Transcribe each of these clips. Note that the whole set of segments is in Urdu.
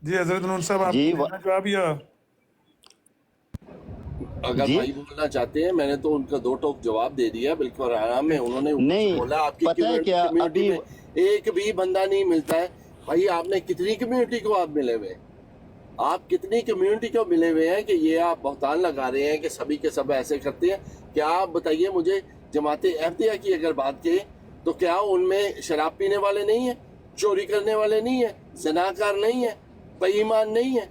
جی حضرت نون صاحب آپ جی دینا جواب یا اگر جی بھائی بولنا چاہتے ہیں، میں نے تو ان کا 2 ٹوک جواب دے دیا بالکل آرام میں. انہوں نے اوپر سے نہیں بولا آپ کی پتہ ہے کیا کمیونٹی ابھی میں ایک بھی بندہ نہیں ملتا ہے. بھائی آپ نے کتنی کمیونٹی کو آپ ملے ہوئے ہیں؟ آپ کتنی کمیونٹی کو ملے ہوئے ہیں کہ یہ آپ بہتان لگا رہے ہیں کہ سبھی کے سب ایسے کرتے ہیں؟ کیا آپ بتائیے مجھے، جماعت احمدیہ کی اگر بات کریں تو کیا ان میں شراب پینے والے نہیں ہیں، چوری کرنے والے نہیں ہیں، زناکار نہیں ہیں، بے ایمان نہیں ہیں،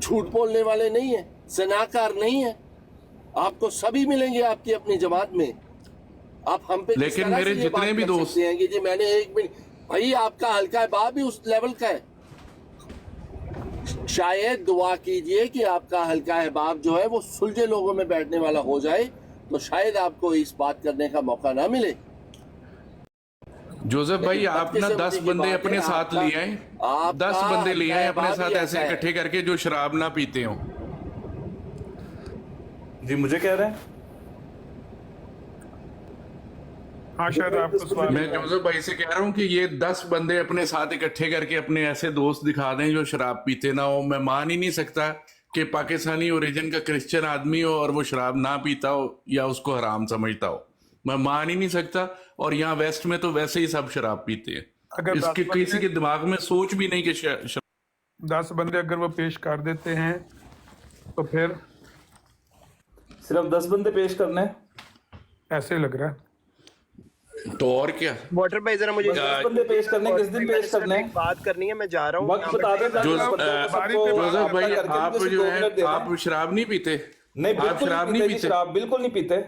جھوٹ بولنے والے نہیں ہیں، زناکار نہیں ہیں؟ آپ کو سبھی ملیں گے آپ کی اپنی جماعت میں. آپ ہم پہ کس لیکن طرح میرے سے یہ جتنے بات بھی کر دوست سکتے ہیں کہ جی میں نے ایک منٹ. بھائی آپ کا حلقہ باب بھی اس لیول کا ہے. شاید دعا کیجئے کہ آپ کا حلقہ احباب جو ہے وہ سلجھے لوگوں میں بیٹھنے والا ہو جائے تو شاید آپ کو اس بات کرنے کا موقع نہ ملے. جوزف بھائی لیکن آپ نا 10 بدقسمتی کی بندے بات ہے اپنے ساتھ لیے ہیں، آپ 10 کا بندے حلقہ لیے ہیں اپنے احباب ہی ساتھ ایسے ایسا ہے. اکٹھے کر کے جو شراب نہ پیتے ہوں. جی مجھے کہہ رہے ہیں ہاں شاید آپ کو سوال میں جوزف بھائی سے کہہ رہا ہوں کہ یہ 10 بندے اپنے ساتھ اکٹھے کر کے اپنے ایسے دوست دکھا دیں جو شراب پیتے نہ ہو. میں مان ہی نہیں سکتا کہ پاکستانی اوریجن کا کرسچن آدمی ہو اور وہ شراب نہ پیتا ہو یا اس کو حرام سمجھتا ہو. میں مان ہی نہیں سکتا. اور یہاں ویسٹ میں تو ویسے ہی سب شراب پیتے ہیں. اگر اس 10 کے کسی بندے کے دماغ میں سوچ بھی نہیں کہ 10 بندے اگر وہ پیش کر دیتے ہیں تو پھر صرف 10 بندے پیش کرنے ہیں. ایسے لگ رہا ہے. تو اور کیا. واٹر بھائی ذرا مجھے بس 10 بندے پیش کرنے ہیں. کس دن پیش کرنے ہیں؟ ایک بات کرنی ہے، میں جا رہا ہوں. وقت بتا دیں تاکہ جوزف میں بندوں کو سب باری کو پہ بات جوزف بھائی کر کے آپ مجھے جو 2 ہے منٹ دے آپ دیں. شراب نہیں پیتے؟ نہیں آپ بالکل شراب نہیں نہیں پیتے جی، پیتے؟ شراب بالکل نہیں پیتے.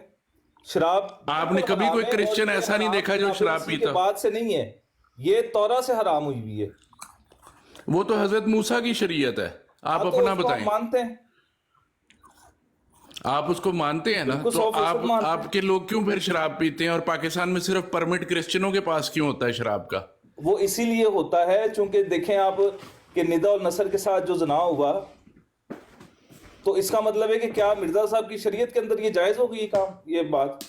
شراب آپ نے بالکل کبھی حرام کوئی ہے اور کرسچن یہ ایسا نہیں حرام دیکھا جو جناب شراب مسیح کے پیتا؟ بعد سے نہیں ہے، یہ تورا سے حرام ہوئی ہوئی ہے. وہ تو حضرت موسیٰ کی شریعت ہے. آپ ہاں تو اپنا اس کو ہم بتائیں. مانتے ہیں، آپ اس کو مانتے ہیں نا؟ بالکل تو 100% مانتے ہیں. آپ کے لوگ کیوں پھر شراب پیتے ہیں اور پاکستان میں صرف پرمٹ کرسچنوں کے پاس کیوں ہوتا ہے شراب کا؟ وہ اسی لیے ہوتا ہے چونکہ دیکھیں آپ کہ ندا اور نصر کے ساتھ جو زنا ہوا تو اس کا مطلب ہے کہ کیا مرزا صاحب کی شریعت کے اندر یہ جائز ہوگی یہ کام، یہ بات؟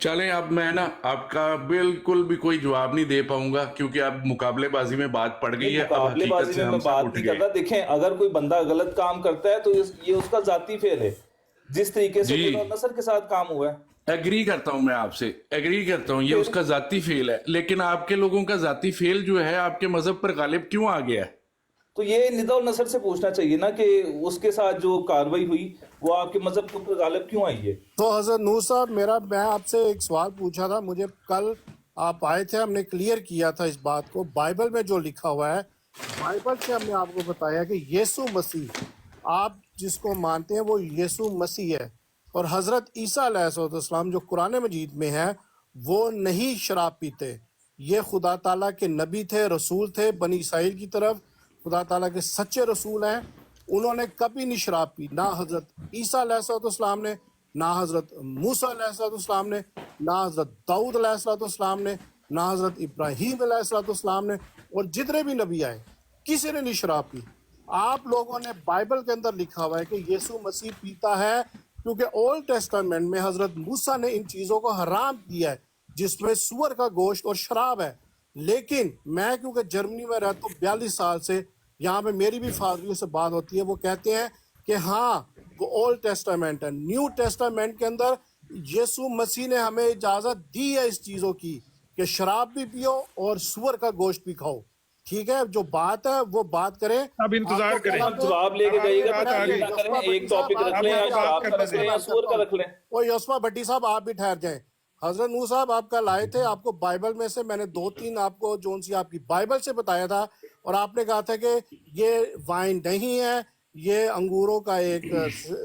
چلیں اب میں نا آپ کا بالکل بھی کوئی جواب نہیں دے پاؤں گا کیونکہ اب مقابلے بازی میں بات پڑ گئی ہے. اب مقابلے حقیقت بازی سے میں ہم سب بات اٹھ نہیں گئے. کرتا. دیکھیں اگر کوئی بندہ غلط کام کرتا ہے تو یہ اس کا ذاتی فعل ہے، جس طریقے سے ندا اور جی نصر کے ساتھ کام ہوا ہے. ایگری کرتا ہوں، میں آپ سے ایگری کرتا ہوں، یہ اس پھر کا ذاتی فیل ہے. لیکن آپ کے لوگوں کا ذاتی فیل جو ہے آپ کے مذہب پر غالب کیوں آ گیا ہے؟ تو یہ ندا اور نصر سے پوچھنا چاہیے نا کہ اس کے ساتھ جو کاروائی ہوئی وہ آپ کے مذہب کے اوپر غالب کیوں آئی ہے. تو حضرت نور صاحب میں آپ سے ایک سوال پوچھا تھا. مجھے کل آپ آئے تھے، ہم نے کلیئر کیا تھا اس بات کو. بائبل میں جو لکھا ہوا ہے، بائبل سے ہم نے آپ کو بتایا کہ یسوع مسیح، آپ جس کو مانتے ہیں وہ یسوع مسیح ہے. اور حضرت عیسیٰ علیہ السلام جو قرآن مجید میں ہے وہ نہیں شراب پیتے. یہ خدا تعالیٰ کے نبی تھے، رسول تھے بنی اسرائیل کی طرف. خدا تعالیٰ کے سچے رسول ہیں. انہوں نے کبھی نہیں شراب پی، نہ حضرت عیسیٰ علیہ السلام نے، نہ حضرت موسیٰ علیہ السلام نے، نہ حضرت داؤد علیہ السلام نے، نہ حضرت ابراہیم علیہ السلام نے. اور جتنے بھی نبی آئے کسی نے نہیں شراب پی. آپ لوگوں نے بائبل کے اندر لکھا ہوا ہے کہ یسوع مسیح پیتا ہے کیونکہ اولڈ ٹیسٹامنٹ میں حضرت موسیٰ نے ان چیزوں کو حرام کیا ہے جس میں سور کا گوشت اور شراب ہے. لیکن میں کیونکہ جرمنی میں رہتا ہوں 42 سال سے، یہاں پہ میری بھی فادریوں سے بات ہوتی ہے، وہ کہتے ہیں کہ ہاں وہ اولڈ ٹیسٹامنٹ ہے. نیو ٹیسٹامنٹ کے اندر یسوع مسیح نے ہمیں اجازت دی ہے اس چیزوں کی کہ شراب بھی پیو اور سور کا گوشت بھی کھاؤ. ٹھیک ہے، جو بات ہے وہ بات کریں. اب انتظار کریں. آپ جواب لے کے جائیے گا، بات آ تقریر گئی. نہ کریں. ایک ٹاپک رکھ لیں، یا شراب کا رکھ لیں یا سور کا رکھ لیں. وہ یوسفا بھٹی صاحب آپ بھی ٹھہر جائیں. حضرت نور صاحب آپ کا لائے تھے، آپ کو بائبل میں سے میں نے 2-3 آپ کو جون سی آپ کی بائبل سے بتایا تھا، اور آپ نے کہا تھا کہ یہ وائن نہیں ہے، یہ انگوروں کا ایک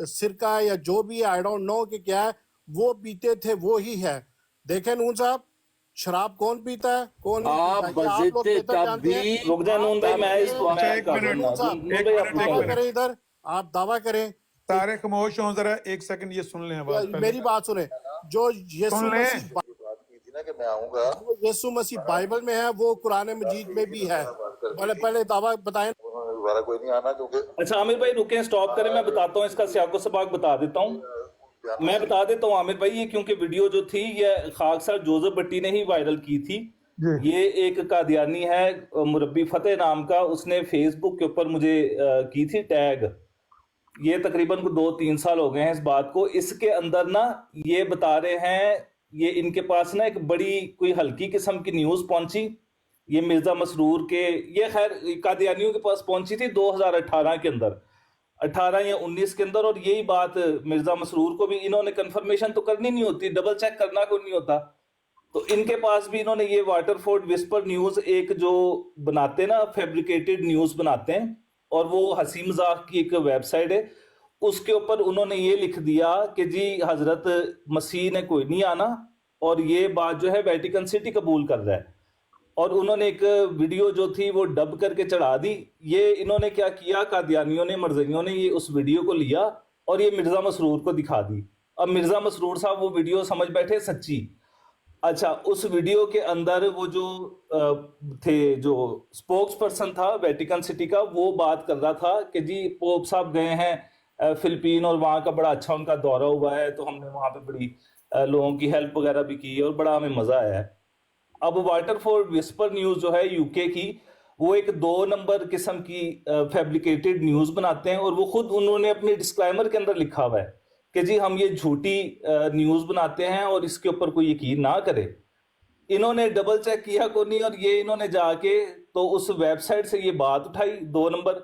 سرکہ ہے یا جو بھی ہے، آئی ڈونٹ نو کہ کیا ہے، وہ پیتے تھے وہی ہے. دیکھیں نون صاحب، شراب کون پیتا ہے کون نہیں آپ پیتا یہ آپ لوگ بضد بہتر جانتے ہیں. تبھی رک جائیں نون بھائی، میں اس کو اچھا میں ایک کر منٹ، دوں صاحب، نون بھائی آپ دعویٰ کریں. کریں ادھر، آپ دعویٰ کریں. سارے خاموش ہوں، ذرا ایک سیکنڈ یہ سن لیں آواز پہلے. میری بات سنیں. جو یسوع سن لیں. مسیح جو یسوع مسیح بائبل میں ہے وہ قرآن مجید میں بھی ہے. پہلے دعویٰ بتائیں. اچھا عامر بھائی رکیں، سٹاپ کریں، میں بتاتا ہوں اس کا سیاق و سباق بتا دیتا ہوں. میں بتا دیتا ہوں عامر بھائی، یہ کیونکہ ویڈیو جو تھی یہ خاکسار جوزف بٹی نے ہی وائرل کی تھی. جی یہ ایک قادیانی ہے مربی فتح نام کا, اس نے فیس بک کے اوپر مجھے کی تھی ٹیگ. یہ تقریباً کو 2-3 سال ہو گئے ہیں اس بات کو. اس کے اندر نا یہ بتا رہے ہیں, یہ ان کے پاس نا ایک بڑی کوئی ہلکی قسم کی نیوز پہنچی, یہ مرزا مسرور کے, یہ خیر قادیانیوں کے پاس پہنچی تھی 2018 کے اندر, 18 یا 19 کے اندر. اور یہی بات مرزا مسرور کو بھی انہوں نے کنفرمیشن تو کرنی نہیں ہوتی, ڈبل چیک کرنا کوئی نہیں ہوتا, تو ان کے پاس بھی انہوں نے یہ واٹر فورڈ وسپر نیوز ایک جو بناتے ہیں نا, فیبریکیٹڈ نیوز بناتے ہیں, اور وہ ہنسی مذاق کی ایک ویب سائٹ ہے, اس کے اوپر انہوں نے یہ لکھ دیا کہ جی حضرت مسیح نے کوئی نہیں آنا, اور یہ بات جو ہے ویٹیکن سٹی قبول کر رہا ہے. اور انہوں نے ایک ویڈیو جو تھی وہ ڈب کر کے چڑھا دی. یہ انہوں نے کیا کیا, قادیانیوں نے, مرزائیوں نے, یہ اس ویڈیو کو لیا اور یہ مرزا مسرور کو دکھا دی. اب مرزا مسرور صاحب وہ ویڈیو سمجھ بیٹھے سچی. اچھا, اس ویڈیو کے اندر وہ جو تھے, جو سپوکس پرسن تھا ویٹیکن سٹی کا, وہ بات کر رہا تھا کہ جی پوپ صاحب گئے ہیں فلپین اور وہاں کا بڑا اچھا ان کا دورہ ہوا ہے, تو ہم نے وہاں پہ بڑی لوگوں کی ہیلپ وغیرہ بھی کی اور بڑا ہمیں مزہ آیا ہے. اب واٹر فورڈ وسپر نیوز جو ہے یو کے کی, وہ ایک 2 نمبر قسم کی فیبریکیٹڈ نیوز بناتے ہیں, اور وہ خود انہوں نے اپنے ڈسکلائمر کے اندر لکھا ہوا ہے کہ جی ہم یہ جھوٹی نیوز بناتے ہیں اور اس کے اوپر کوئی یقین نہ کرے. انہوں نے ڈبل چیک کیا کو نہیں, اور یہ انہوں نے جا کے تو اس ویب سائٹ سے یہ بات اٹھائی 2 نمبر,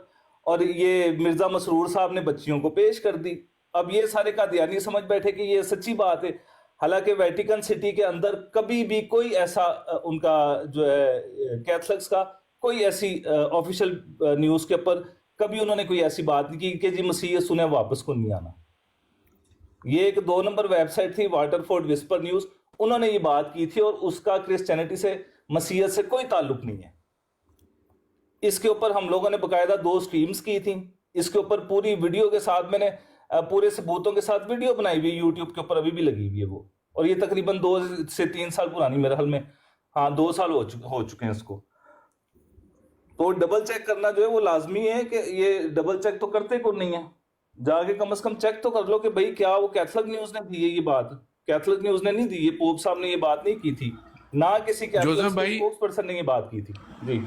اور یہ مرزا مسرور صاحب نے بچیوں کو پیش کر دی. اب یہ سارے قادیانی سمجھ بیٹھے کہ یہ سچی بات ہے, حالانکہ ویٹیکن سٹی کے اندر کبھی بھی کوئی ایسا ان کا جو ہے کیتھلکس کا کوئی ایسی آفیشیل نیوز کے اوپر کبھی انہوں نے کوئی ایسی بات نہیں کی کہ جی مسیح سنیں واپس کو نہیں آنا. یہ ایک 2 نمبر ویب سائٹ تھی واٹر فورڈ وسپر نیوز, انہوں نے یہ بات کی تھی, اور اس کا کرسچینٹی سے, مسیحیت سے کوئی تعلق نہیں ہے. اس کے اوپر ہم لوگوں نے باقاعدہ 2 سٹریمز کی تھیں, اس کے اوپر پوری ویڈیو کے ساتھ میں نے پورے ثبوتوں کے ساتھ ویڈیو بنائی ہوئی یوٹیوب کے اوپر, ابھی بھی لگی ہوئی ہے وہ, اور یہ تقریباً 2 سے 3 سال پرانی میرے حال میں, ہاں 2 سال ہو چکے ہیں اس کو. تو ڈبل چیک کرنا جو ہے وہ لازمی ہے, کہ یہ ڈبل چیک تو کرتے کو نہیں ہے, جا کے کم از کم چیک تو کر لو کہ بھئی کیا وہ کیتھلک نیوز نے دی ہے یہ بات. کیتھلک نیوز نے نہیں دی, یہ پوپ صاحب نے یہ بات نہیں کی تھی, نہ کسی کیتھلک اسپوکس پرسن نے یہ بات کی تھی. جی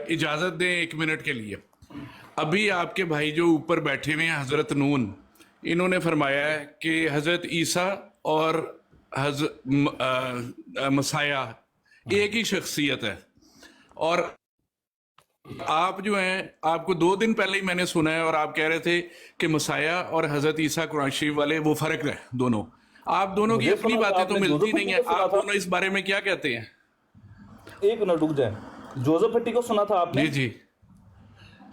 اجازت دیں 1 منٹ کے لیے. ابھی آپ کے بھائی جو اوپر بیٹھے ہوئے ہیں حضرت نون, انہوں نے فرمایا ہے کہ حضرت عیسیٰ اور مسیح ایک ہی شخصیت ہے, اور آپ جو ہیں, آپ کو 2 دن پہلے ہی میں نے سنا ہے, اور آپ کہہ رہے تھے کہ مسیح اور حضرت عیسیٰ قرآن شریف والے وہ فرق ہے دونوں. آپ دونوں کی اپنی باتیں تو ملتی نہیں ہیں, آپ دونوں اس بارے میں کیا کہتے ہیں؟ 1 منٹ رک جائیں, جوزف ہٹی کو سنا تھا آپ نے؟ جی,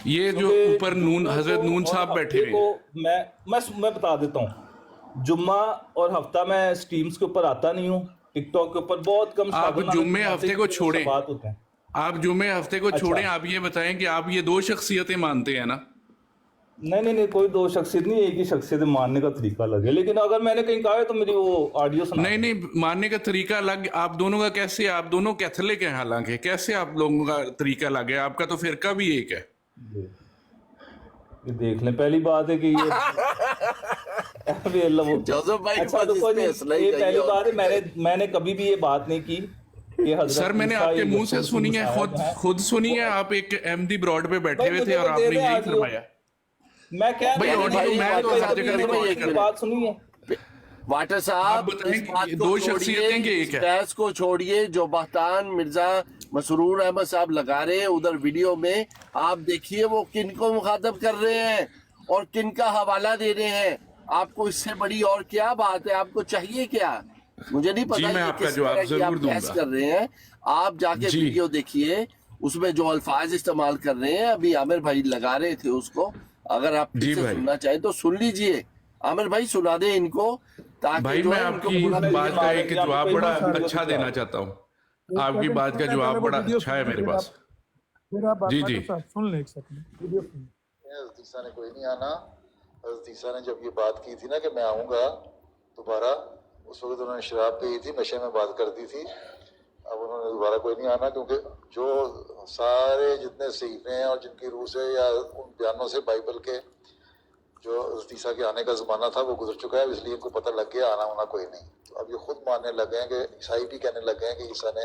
یہ جو اوپر نون حضرت نون صاحب بیٹھے ہوئے, میں بتا دیتا ہوں. جمعہ اور ہفتہ میں سٹریمز کے اوپر آتا نہیں ہوں, ٹک ٹاک کے اوپر بہت کم. آپ جمعے ہفتے کو چھوڑیں, بات ہوتے ہیں, آپ جمعے ہفتے کو چھوڑیں. آپ یہ بتائیں کہ آپ یہ 2 شخصیتیں مانتے ہیں نا؟ نہیں, کوئی 2 شخصیت نہیں, ایک ہی شخصیت ماننے کا طریقہ الگ ہے. لیکن اگر میں نے کہیں کہا ہے تو میری وہ آڈیو سنا. نہیں, ماننے کا طریقہ الگ. آپ دونوں کا کیسے, آپ دونوں کیتھولک ہیں حالانکہ, کیسے آپ لوگوں کا طریقہ الگ ہے؟ آپ کا تو فرقہ بھی ایک ہے. یہ دیکھ لیں, پہلی بات ہے کہ یہ پہلی بات ہے, میں نے کبھی بھی یہ بات نہیں کی کہ حضرت. سر میں نے آپ کے منہ سے سنی ہے, خود سنی ہے. آپ ایک احمدی براڈ پہ بیٹھے ہوئے تھے اور آپ نے یہی فرمایا. میں بات سنی ہے. واٹر صاحب دو شخصیتیں کہ ایک ہے. بحث کو چھوڑیے, جو بہتان مرزا مسرور احمد صاحب لگا رہے ہیں ادھر ویڈیو میں, آپ دیکھیے وہ کن کو مخاطب کر رہے ہیں اور کن کا حوالہ دے رہے ہیں. آپ کو اس سے بڑی اور کیا بات ہے؟ آپ کو چاہیے کیا؟ مجھے نہیں پتا میں آپ کا جواب ضرور دوں گا. کر رہے ہیں آپ, جا کے ویڈیو دیکھیے, اس میں جو الفاظ استعمال کر رہے ہیں. ابھی عامر بھائی لگا رہے تھے اس کو, اگر آپ سننا چاہیں تو سن لیجئے. عامر بھائی سنا دیں ان کو, بھائی میں آپ کی بات کا ایک جواب بڑا اچھا دینا چاہتا ہوں. آپ کی بات کا جواب بڑا اچھا ہے میرے پاس. جی سن لیں ایک سیکنڈ. حضرت عیسیٰ نے کوئی نہیں آنا. حضرت عیسیٰ نے جب یہ بات کی تھی نا کہ میں آؤں گا دوبارہ, اس وقت انہوں نے شراب پی تھی, نشے میں بات کر دی تھی. اب انہوں نے دوبارہ کوئی نہیں آنا, کیونکہ جو سارے جتنے صحیفے ہیں اور جن کی روح سے یا ان بیانوں سے بائبل کے جو حضرت عیسیٰ کے آنے کا زمانہ تھا وہ گزر چکا ہے, اس لیے ان کو پتہ لگ گیا آنا ہونا کوئی نہیں. تو اب یہ خود ماننے لگے ہیں کہ عیسائی بھی کہنے لگے ہیں کہ عیسیٰ نے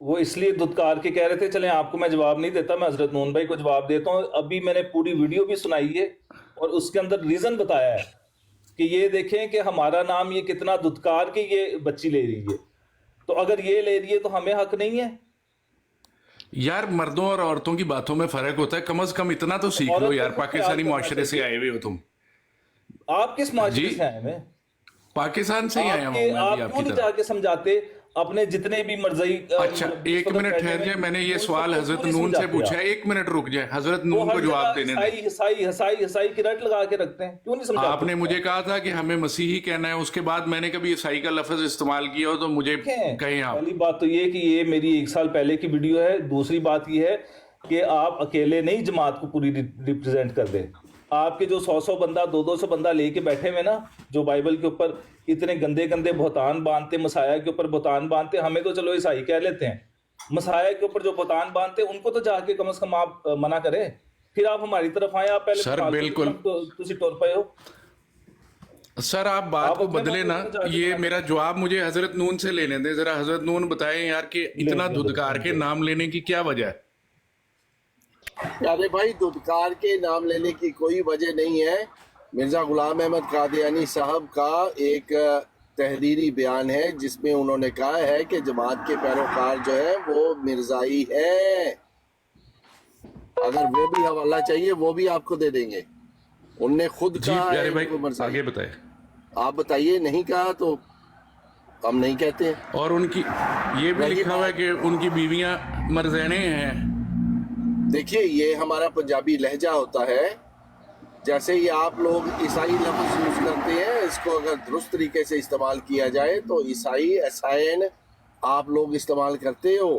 وہ اس لیے دھتکار کے کہہ رہے تھے. چلیں آپ کو میں جواب نہیں دیتا, میں حضرت نون بھائی کو جواب دیتا ہوں. ابھی میں نے پوری ویڈیو بھی سنائی ہے اور اس کے اندر ریزن بتایا ہے کہ یہ دیکھیں کہ ہمارا نام یہ کتنا دھتکار کے یہ بچی لے رہی ہے. تو اگر یہ لے رہی ہے تو ہمیں حق نہیں ہے؟ یار مردوں اور عورتوں کی باتوں میں فرق ہوتا ہے, کم از کم اتنا تو سیکھ لو یار. پاکستانی معاشرے سے آئے ہوئے ہو تم. آپ کس معاشرے جی سے آئے ہیں؟ پاکستان سے ہی آیا ہوں میں بھی آپ آپ کیوں کی نہیں طرح. جا کے سمجھاتے اپنے جتنے بھی مرضی؟ اچھا ایک منٹ ٹھہر جائے, میں نے یہ سوال حضرت نون سے پوچھا ہے, ایک منٹ رک جائے, حضرت نون کو جواب دینے دیں. عیسائی کی رٹ لگا کے رکھتے ہیں, کیوں نہیں سمجھاتے؟ آپ نے مجھے کہا تھا کہ ہمیں مسیحی کہنا ہے, اس کے بعد میں نے کبھی عیسائی کا لفظ استعمال کیا ہو تو مجھے کہیں آپ. پہلی بات تو یہ کہ یہ میری 1 سال پہلے کی ویڈیو ہے. دوسری بات یہ ہے کہ آپ اکیلے نہیں جماعت کو پوری ریپرزینٹ کر دیں. آپ کے جو 100 بندہ 200 بندہ لے کے بیٹھے ہوئے نا, جو بائبل کے اوپر اتنے گندے گندے بہتان باندھتے, مسیح کے اوپر بہتان باندھتے, ہمیں تو چلو عیسائی کہہ لیتے ہیں, مسیح کے اوپر جو بہتان باندھتے ان کو تو جا کے کم از کم آپ منع کریں, پھر آپ ہماری طرف آئیں. آپ پہلے سر بالکل تسی ٹور پائے ہو. سر آپ بات کو بدلے نا, یہ میرا جواب مجھے حضرت نون سے لینے دیں. ذرا حضرت نون بتائیں یار کہ اتنا دھدکار کے نام لینے کی کیا وجہ ہے؟ ارے بھائی دھتکار کے نام لینے کی کوئی وجہ نہیں ہے. مرزا غلام احمد قادیانی صاحب کا ایک تحریری بیان ہے جس میں انہوں نے کہا ہے کہ جماعت کے پیروکار جو ہے وہ مرزائی ہیں. اگر وہ بھی حوالہ چاہیے وہ بھی آپ کو دے دیں گے. ان نے خود جی کہا پیارے ہے بھائی کہ وہ مرزائی. آگے بتائیں. آپ بتائیے, نہیں کہا تو ہم نہیں کہتے. اور ان کی یہ بھی لکھا ہوا ہے کہ ان کی بیویاں مرزینے ہیں. دیکھیے یہ ہمارا پنجابی لہجہ ہوتا ہے. جیسے ہی آپ لوگ عیسائی لفظ یوز کرتے ہیں, اس کو اگر درست طریقے سے استعمال کیا جائے تو عیسائی ایسائن آپ لوگ استعمال کرتے ہو,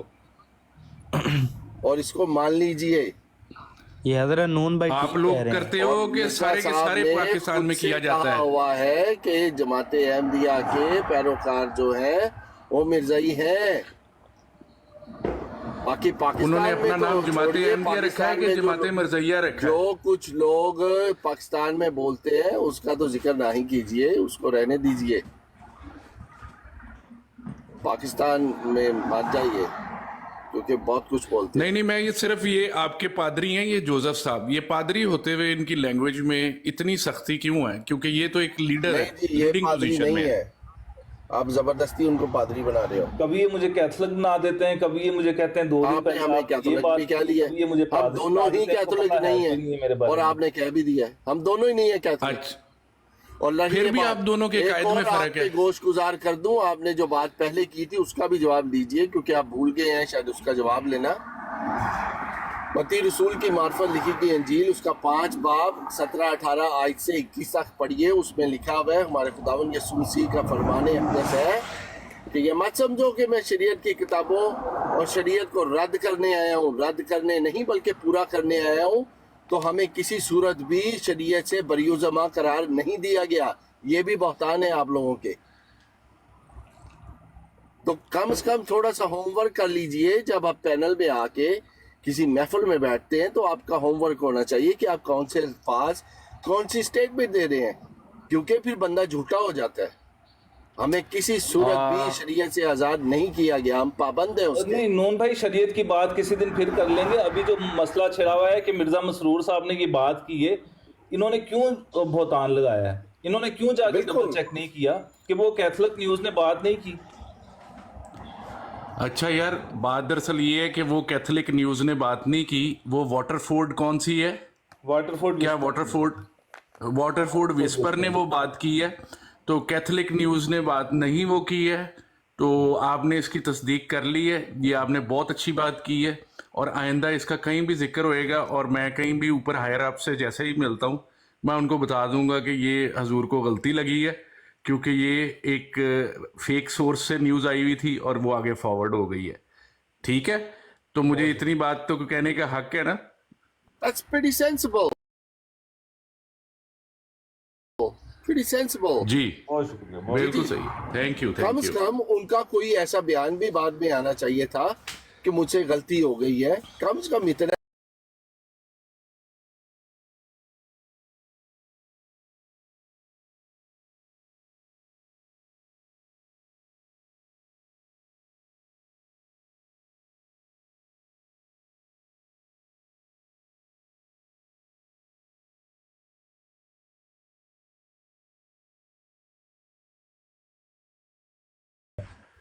اور اس کو مان لیجئے. یہ حضرت نون بھائی آپ ٹھیک کہہ لوگ رہے ہیں. کرتے اور ہو کہ مرزا سارے کے صاحب سارے نے پاکستان میں خود سے کیا جاتا کہا ہے؟ ہوا ہے کہ جماعت احمدیہ کے پیروکار جو ہیں وہ مرزائی ہیں. باقی انہوں نے پاکستان میں اپنا نام تو جماعت چھوڑیے, احمدیہ رکھا ہے پاکستان کہ میں جماعت مرزیہ رکھا ہے؟ جو کچھ لوگ پاکستان میں بولتے ہیں اس کا تو ذکر نہ ہی کیجئے, اس کو رہنے دیجئے. پاکستان میں مت جائیے کیونکہ بہت کچھ بولتے ہیں. نہیں میں یہ صرف یہ آپ کے پادری ہیں, یہ جوزف صاحب, یہ پادری ہوتے ہوئے ان کی لینگویج میں اتنی سختی کیوں ہے؟ کیونکہ یہ تو ایک لیڈر ہے, نہیں جی, یہ لیڈنگ پادری پوزیشن میں نہیں ہے. ہے. آپ زبردستی ان کو پادری بنا رہے ہو. کبھی یہ مجھے کیتھولک بنا دیتے ہیں, کبھی یہ مجھے کہتے ہیں 2 دن آپ نے پہلے ہمیں آپ یہ کیتھولک بات بھی کہہ کی, لیا کبھی یہ مجھے ہے. ہم پادری دونوں بنا ہی دیتے ہیں. کو کیتھولک پتہ ہے نہیں کوئی نہیں ہے میرے ہیں, بارے اور میں. آپ نے کہہ بھی دیا ہے ہم دونوں ہی نہیں ہیں کیتھولک. اچھا اور رہی پھر یہ بھی بات, آپ دونوں کے ایک قائد اور میں آپ فرق پہ ہے. گوشت گزار کر دوں, آپ نے جو بات پہلے کی تھی اس کا بھی جواب دیجئے کیونکہ آپ بھول گئے ہیں شاید اس کا جواب لینا. متی رسول کی معرفت لکھی گئی انجیل, اس کا 5 باب 17-18 آیت سے 21 تک پڑھیے. اس میں لکھا ہوا ہے, ہمارے خداوند یسوع مسیح کا فرمان اقدس ہے کہ یہ مت سمجھو کہ میں شریعت کی کتابوں اور شریعت کو رد کرنے آیا ہوں. رد کرنے نہیں بلکہ پورا کرنے آیا ہوں. تو ہمیں کسی صورت بھی شریعت سے بری زماں قرار نہیں دیا گیا. یہ بھی بہتان ہے آپ لوگوں کے. تو کم از کم تھوڑا سا ہوم ورک کر لیجئے. جب آپ پینل میں آ کے کسی محفل میں بیٹھتے ہیں تو آپ کا ہوم ورک ہونا چاہیے کہ آپ کون سے الفاظ کون سی اسٹیٹمنٹ دے رہے ہیں, کیونکہ پھر بندہ جھوٹا ہو جاتا ہے. ہمیں کسی صورت بھی شریعت سے آزاد نہیں کیا گیا, ہم پابند ہیں اس کے. نہیں نون بھائی, شریعت کی بات کسی دن پھر کر لیں گے. ابھی جو مسئلہ چھڑا ہوا ہے کہ مرزا مسرور صاحب نے یہ بات کی ہے, انہوں نے کیوں بہتان لگایا ہے؟ انہوں نے کیوں جا کے ڈبل چیک نہیں کیا کہ وہ کیتھولک نیوز نے بات نہیں کی؟ اچھا یار, بات دراصل یہ ہے کہ وہ کیتھولک نیوز نے بات نہیں کی. وہ واٹر فورڈ کون سی ہے, کیا واٹر فورڈ وسپر نے وہ بات کی ہے؟ تو کیتھولک نیوز نے بات نہیں وہ کی ہے. تو آپ نے اس کی تصدیق کر لی ہے, یہ آپ نے بہت اچھی بات کی ہے. اور آئندہ اس کا کہیں بھی ذکر ہوئے گا اور میں کہیں بھی اوپر ہائر اپ سے جیسے ہی ملتا ہوں, میں ان کو بتا دوں گا کہ یہ حضور کو غلطی لگی ہے, کیونکہ یہ ایک فیک سورس سے نیوز آئی ہوئی تھی اور وہ آگے فارورڈ ہو گئی ہے. ٹھیک ہے, تو مجھے اتنی بات تو کہنے کا حق ہے نا. That's pretty sensible. Pretty sensible. جی بہت شکریہ. بالکل صحیح, تھینک یو کم از کم ان کا کوئی ایسا بیان بھی بعد میں آنا چاہیے تھا کہ مجھ سے غلطی ہو گئی ہے. کم از کم اتنا